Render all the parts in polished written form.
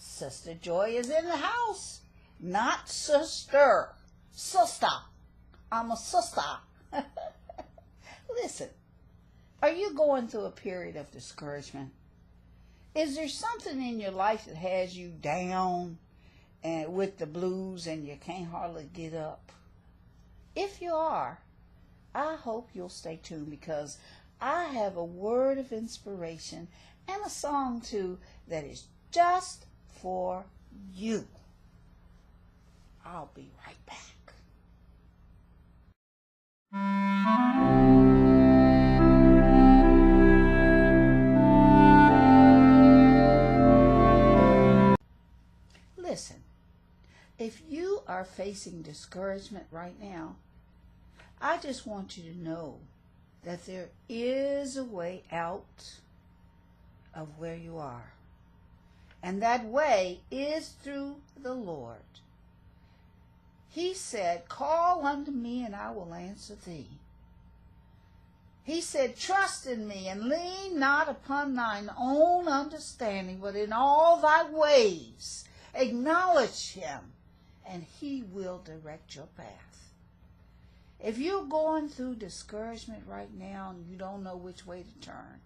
Sister Joy is in the house. Not sister. Sister. I'm a sister. Listen, are you going through a period of discouragement? Is there something in your life that has you down and with the blues and you can't hardly get up? If you are, I hope you'll stay tuned, because I have a word of inspiration and a song too that is just for you. I'll be right back. Listen, if you are facing discouragement right now, I just want you to know that there is a way out of where you are. And that way is through the Lord. He said, call unto me and I will answer thee. He said, trust in me and lean not upon thine own understanding, but in all thy ways acknowledge him, and he will direct your path. If you're going through discouragement right now and you don't know which way to turn,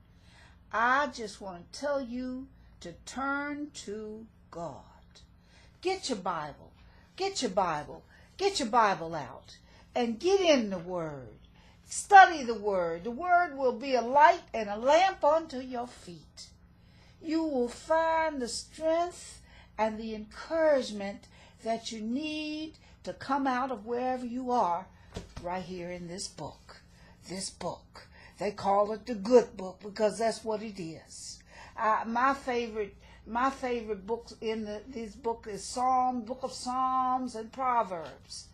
I just want to tell you to turn to God. Get your Bible. Get your Bible. Get your Bible out and get in the Word. Study the Word. The Word will be a light and a lamp unto your feet. You will find the strength and the encouragement that you need to come out of wherever you are right here in this book. This book. They call it the good book because that's what it is. My favorite books in this book is Book of Psalms and Proverbs.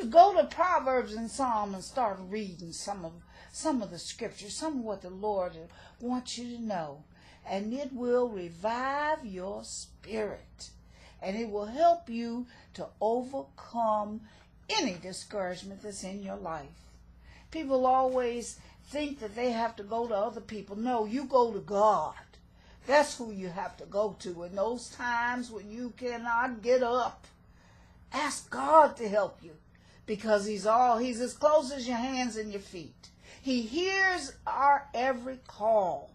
Go to Proverbs and Psalms and start reading some of the scriptures, some of what the Lord wants you to know. And it will revive your spirit. And it will help you to overcome any discouragement that's in your life. People always think that they have to go to other people. No, you go to God. That's who you have to go to in those times when you cannot get up. Ask God to help you, because He's as close as your hands and your feet. He hears our every call.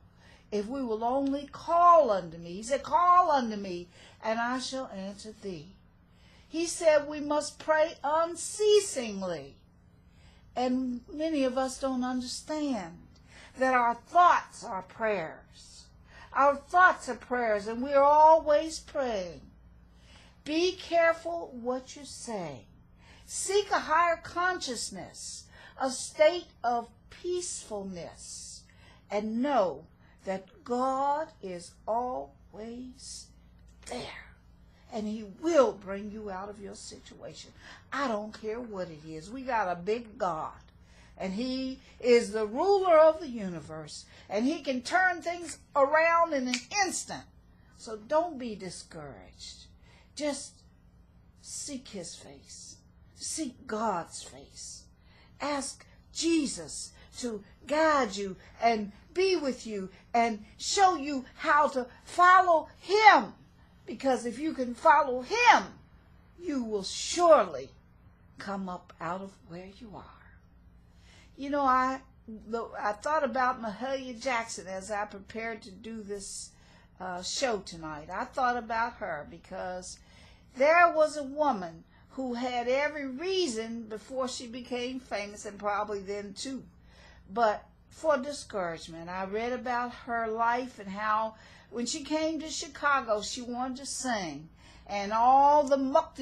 If we will only call unto me. He said, call unto me, and I shall answer thee. He said we must pray unceasingly. And many of us don't understand that our thoughts are prayers. Our thoughts are prayers, and we're always praying. Be careful what you say. Seek a higher consciousness, a state of peacefulness, and know that God is always there, and He will bring you out of your situation. I don't care what it is. We got a big God, and He is the ruler of the universe, and He can turn things around in an instant. So don't be discouraged. Just seek His face. Seek God's face. Ask Jesus to guide you and be with you and show you how to follow Him. Because if you can follow Him, you will surely come up out of where you are. You know, I thought about Mahalia Jackson as I prepared to do this show tonight. I thought about her because there was a woman who had every reason before she became famous, and probably then too, but for discouragement. I read about her life and how when she came to Chicago, she wanted to sing, and all the muck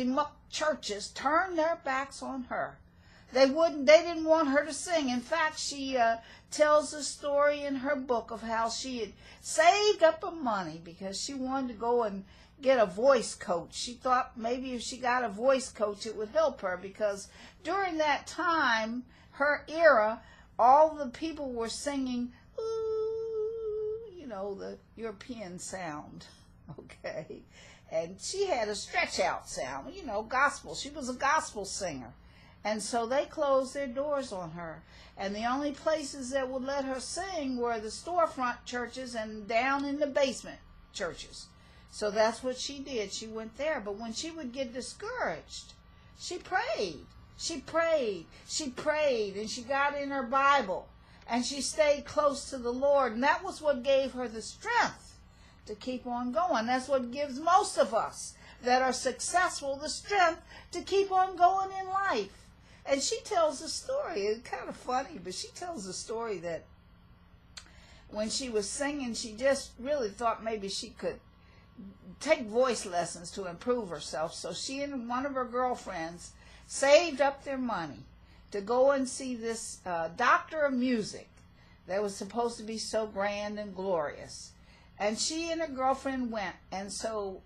churches turned their backs on her. They didn't want her to sing. In fact, she tells a story in her book of how she had saved up her money because she wanted to go and get a voice coach. She thought maybe if she got a voice coach, it would help her, because during that time, her era, all the people were singing, ooh, you know, the European sound, okay? And she had a stretch out sound, you know, gospel. She was a gospel singer. And so they closed their doors on her. And the only places that would let her sing were the storefront churches and down in the basement churches. So that's what she did. She went there. But when she would get discouraged, she prayed. She prayed. She prayed. And she got in her Bible. And she stayed close to the Lord. And that was what gave her the strength to keep on going. That's what gives most of us that are successful the strength to keep on going in life. And she tells a story. It's kind of funny, but she tells a story that when she was singing, she just really thought maybe she could take voice lessons to improve herself. So she and one of her girlfriends saved up their money to go and see this doctor of music that was supposed to be so grand and glorious. And she and her girlfriend went. And so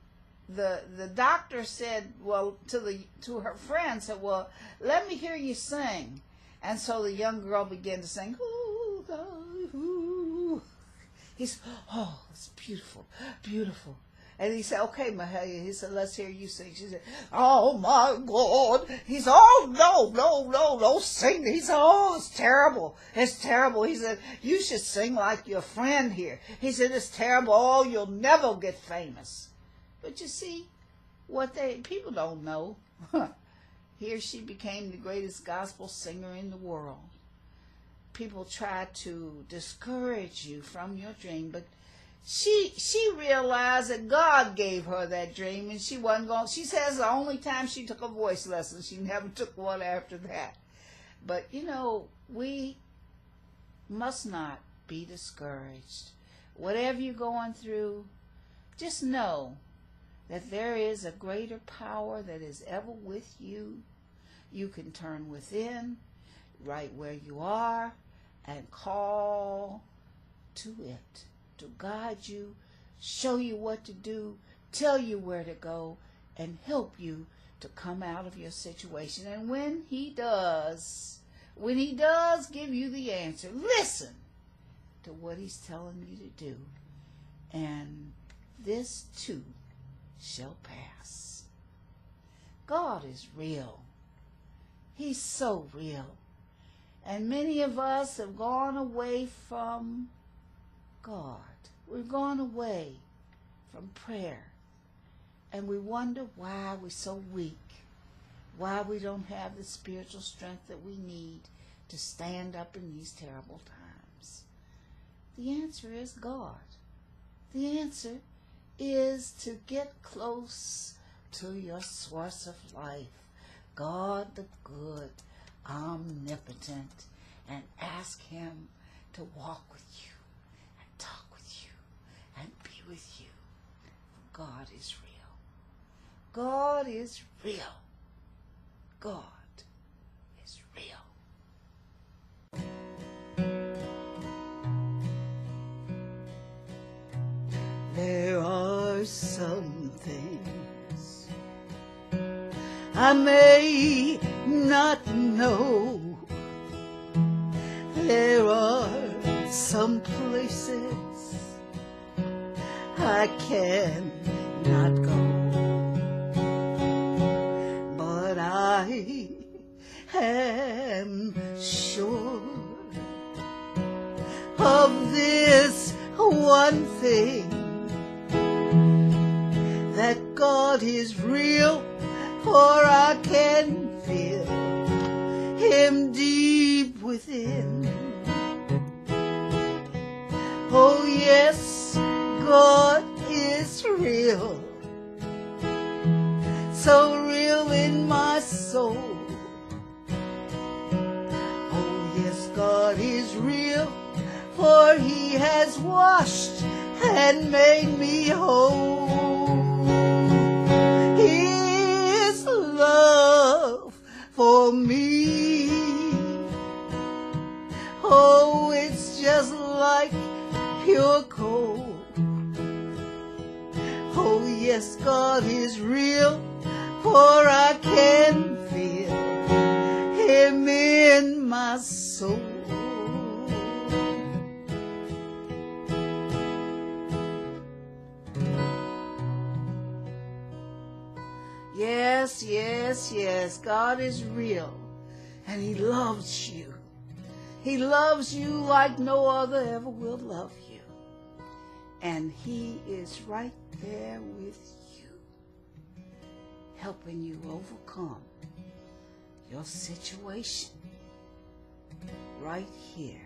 the doctor said, well, to her friend, said, well, let me hear you sing. And so the young girl began to sing, ooh, ooh. He said, oh, it's beautiful, beautiful. And he said, okay, Mahalia. He said, let's hear you sing. She said, oh, my God. He said, oh, no, don't sing. He said, oh, it's terrible. It's terrible. He said, you should sing like your friend here. He said, it's terrible. Oh, you'll never get famous. But you see, people don't know. Here she became the greatest gospel singer in the world. People try to discourage you from your dream, but she realized that God gave her that dream, and she wasn't going. She says the only time she took a voice lesson, she never took one after that. But we must not be discouraged. Whatever you're going through, just know that there is a greater power that is ever with you. You can turn within, right where you are, and call to it to guide you, show you what to do, tell you where to go, and help you to come out of your situation. And when he does give you the answer, listen to what he's telling you to do. And this too shall pass. God is real. He's so real. And many of us have gone away from God. We've gone away from prayer. And we wonder why we're so weak, why we don't have the spiritual strength that we need to stand up in these terrible times. The answer is God. The answer is to get close to your source of life, God the good, omnipotent, and ask him to walk with you and talk with you and be with you. God is real. God is real. God is real. There are some things I may not know. There are some places I cannot go. But I am sure of this one thing, that God is real, for I can feel him deep within. Oh yes, God is real, so real in my soul. Oh yes, God is real, for he has washed and made me whole. His love for me, oh, it's just like pure gold. Oh yes, God is real, for I can feel him in my soul. Yes, yes, yes, God is real, and he loves you. He loves you like no other ever will love you. And he is right there with you, helping you overcome your situation right here